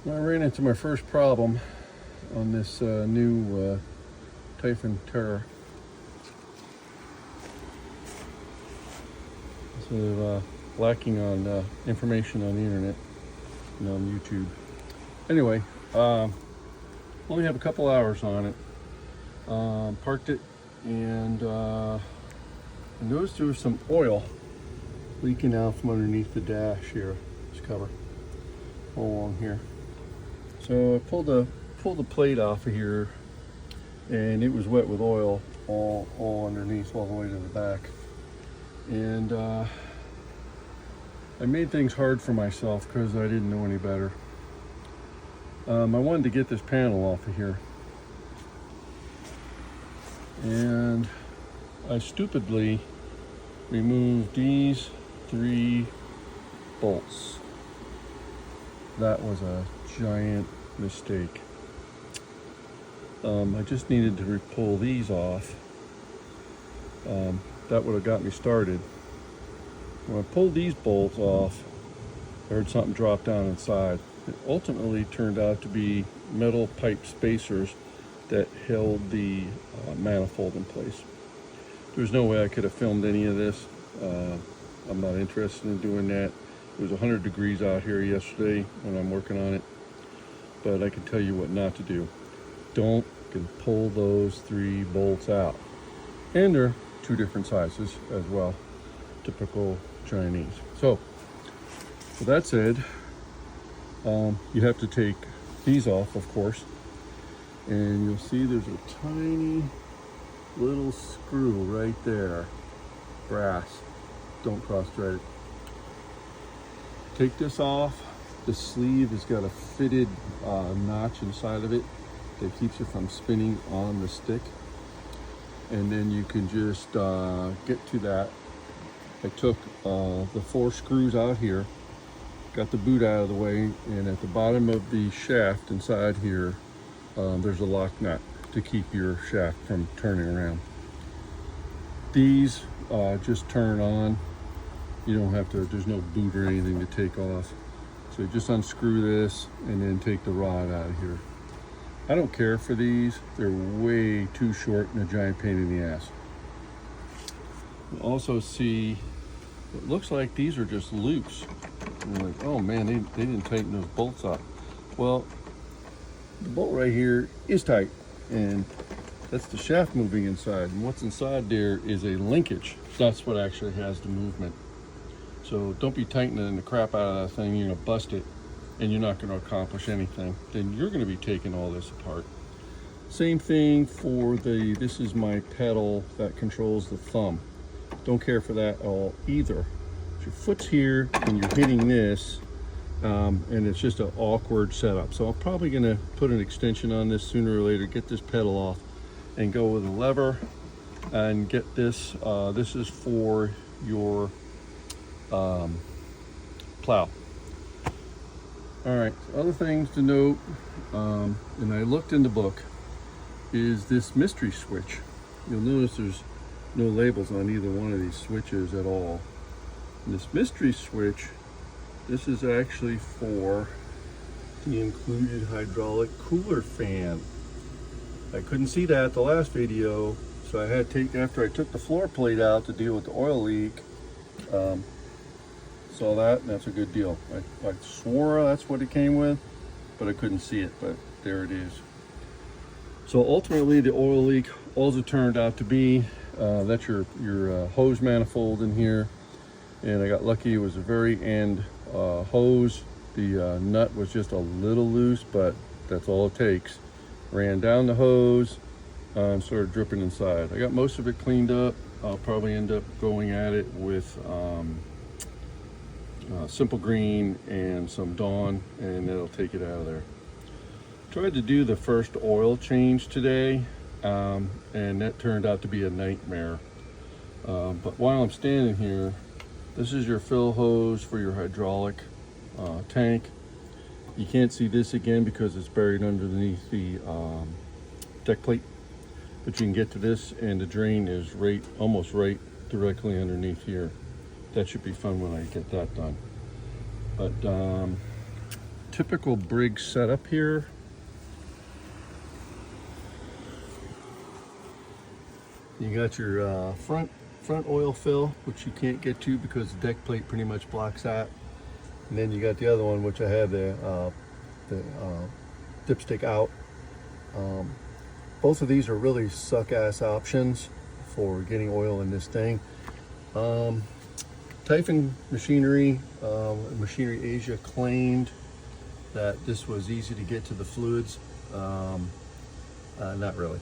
I ran into my first problem on this new Typhon Terror. So lacking on information on the internet and on YouTube. Anyway, only have a couple hours on it. Parked it and I noticed there was some oil leaking out from underneath the dash here, this cover, all along here. So I pulled the plate off of here, and it was wet with oil all underneath, all the way to the back. And I made things hard for myself because I didn't know any better. I wanted to get this panel off of here, and I stupidly removed these 3 bolts. That was a giant mistake. I just needed to pull these off. That would have got me started. When I pulled these bolts off, I heard something drop down inside. It ultimately turned out to be metal pipe spacers that held the manifold in place. There's no way I could have filmed any of this. I'm not interested in doing that. It was 100 degrees out here yesterday when I'm working on it, but I can tell you what not to do. Don't pull those 3 bolts out. And they're 2 different sizes as well, typical Chinese. So, with that said, you have to take these off, of course, and you'll see there's a tiny little screw right there, brass. Don't cross thread it. Take this off. The sleeve has got a fitted notch inside of it that keeps it from spinning on the stick, and then you can just get to that. I took the 4 screws out here, got the boot out of the way, and at the bottom of the shaft inside here, there's a lock nut to keep your shaft from turning around. These just turn on. You don't have to, there's no boot or anything to take off. So you just unscrew this and then take the rod out of here. I don't care for these. They're way too short and a giant pain in the ass. You'll also see, it looks like these are just loose. And you're like, oh man, they didn't tighten those bolts up. Well, the bolt right here is tight, and that's the shaft moving inside. And what's inside there is a linkage. That's what actually has the movement. So don't be tightening the crap out of that thing. You're gonna bust it and you're not gonna accomplish anything. Then you're gonna be taking all this apart. Same thing for this is my pedal that controls the thumb. Don't care for that at all either. Your foot's here and you're hitting this, and it's just an awkward setup. So I'm probably gonna put an extension on this sooner or later, get this pedal off and go with a lever and get this. This is for your plow. All right, other things to note, and I looked in the book, is this mystery switch. You'll notice there's no labels on either one of these switches at all. And this mystery switch, this is actually for the included hydraulic cooler fan. I couldn't see that at the last video, so I had to take, after I took the floor plate out to deal with the oil leak, saw that, and that's a good deal. I swore that's what it came with, but I couldn't see it, but there it is. So ultimately the oil leak, all it turned out to be, that's your hose manifold in here. And I got lucky, it was the very end hose. The nut was just a little loose, but that's all it takes. Ran down the hose and started dripping inside. I got most of it cleaned up. I'll probably end up going at it with Simple Green and some Dawn, and that'll take it out of there. Tried to do the first oil change today, and that turned out to be a nightmare. But while I'm standing here, this is your fill hose for your hydraulic tank. You can't see this again because it's buried underneath the deck plate, but you can get to this, and the drain is almost right directly underneath here. That should be fun when I get that done. But typical Briggs setup here. You got your front oil fill, which you can't get to because the deck plate pretty much blocks that. And then you got the other one, which I have the dipstick out. Both of these are really suck-ass options for getting oil in this thing. Typhon Machinery Asia claimed that this was easy to get to the fluids. Not really.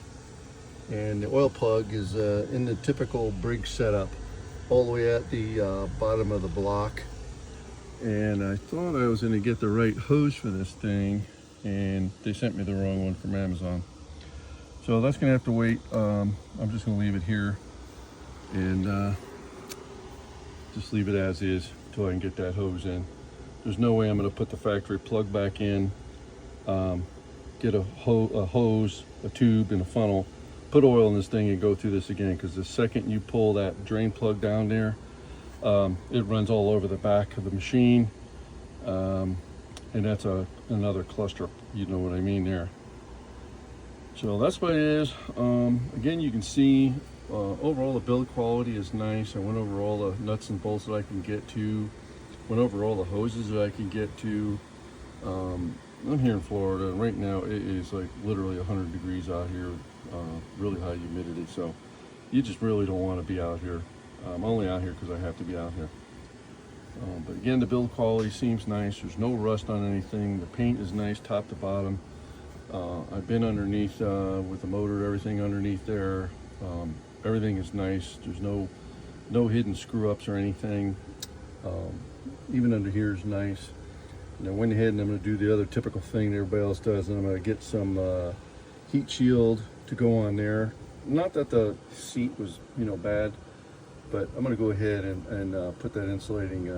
And the oil plug is in the typical Briggs setup, all the way at the bottom of the block. And I thought I was going to get the right hose for this thing, and they sent me the wrong one from Amazon. So that's going to have to wait. I'm just going to leave it here and just leave it as is until I can get that hose in. There's no way I'm going to put the factory plug back in, get a hose, a tube, and a funnel, put oil in this thing and go through this again, because the second you pull that drain plug down there, it runs all over the back of the machine, and that's another cluster, you know what I mean there. So that's what it is. Again, you can see overall the build quality is nice. I went over all the nuts and bolts that I can get to, went over all the hoses that I can get to. I'm here in Florida, and right now it is like literally 100 degrees out here, really high humidity, so you just really don't want to be out here. I'm only out here because I have to be out here. But again, the build quality seems nice. There's no rust on anything. The paint is nice top to bottom. I've been underneath with the motor, everything underneath there. Everything is nice. There's no hidden screw ups or anything. Even under here is nice. And I went ahead and I'm going to do the other typical thing that everybody else does, and I'm going to get some heat shield to go on there. Not that the seat was, bad, but I'm going to go ahead and put that insulating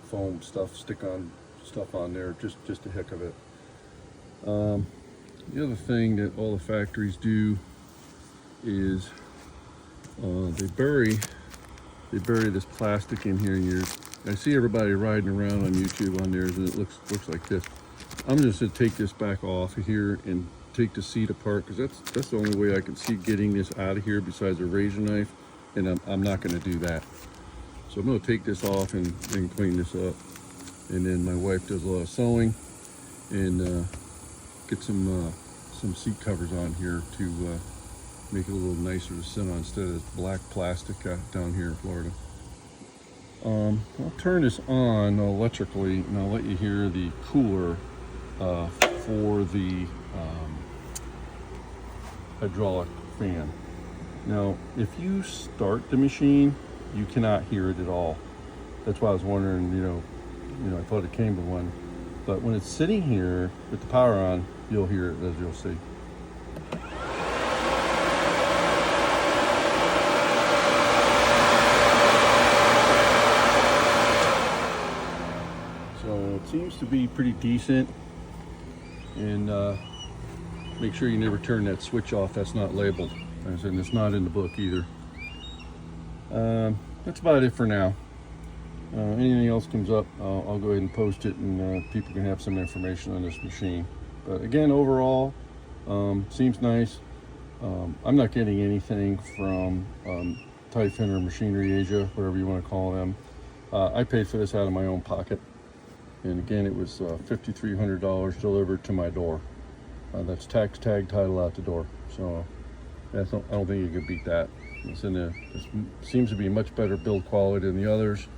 foam stick on stuff on there, just the heck of it. The other thing that all the factories do is they bury this plastic in here, and I see everybody riding around on YouTube on theirs, and it looks like this. I'm just going to take this back off of here and take the seat apart, because that's the only way I can see getting this out of here besides a razor knife, and I'm not going to do that. So I'm going to take this off and clean this up, and then my wife does a lot of sewing and get some seat covers on here to make it a little nicer to sit on instead of black plastic down here in Florida. I'll turn this on electrically, and I'll let you hear the cooler for the hydraulic fan. Now, if you start the machine, you cannot hear it at all. That's why I was wondering, I thought it came with one. But when it's sitting here with the power on, you'll hear it, as you'll see. So it seems to be pretty decent. And make sure you never turn that switch off. That's not labeled. And it's not in the book either. That's about it for now. Anything else comes up, I'll go ahead and post it, and people can have some information on this machine. But again, overall, seems nice. I'm not getting anything from Typhon or Machinery Asia, whatever you want to call them. I paid for this out of my own pocket. And again, it was $5,300 delivered to my door. That's tax, tag, title out the door. So I don't think you can beat that. It seems to be much better build quality than the others.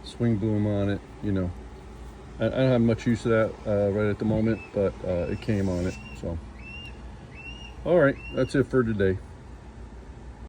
Swing boom on it, I don't have much use of that right at the moment, but it came on it. So all right, that's it for today.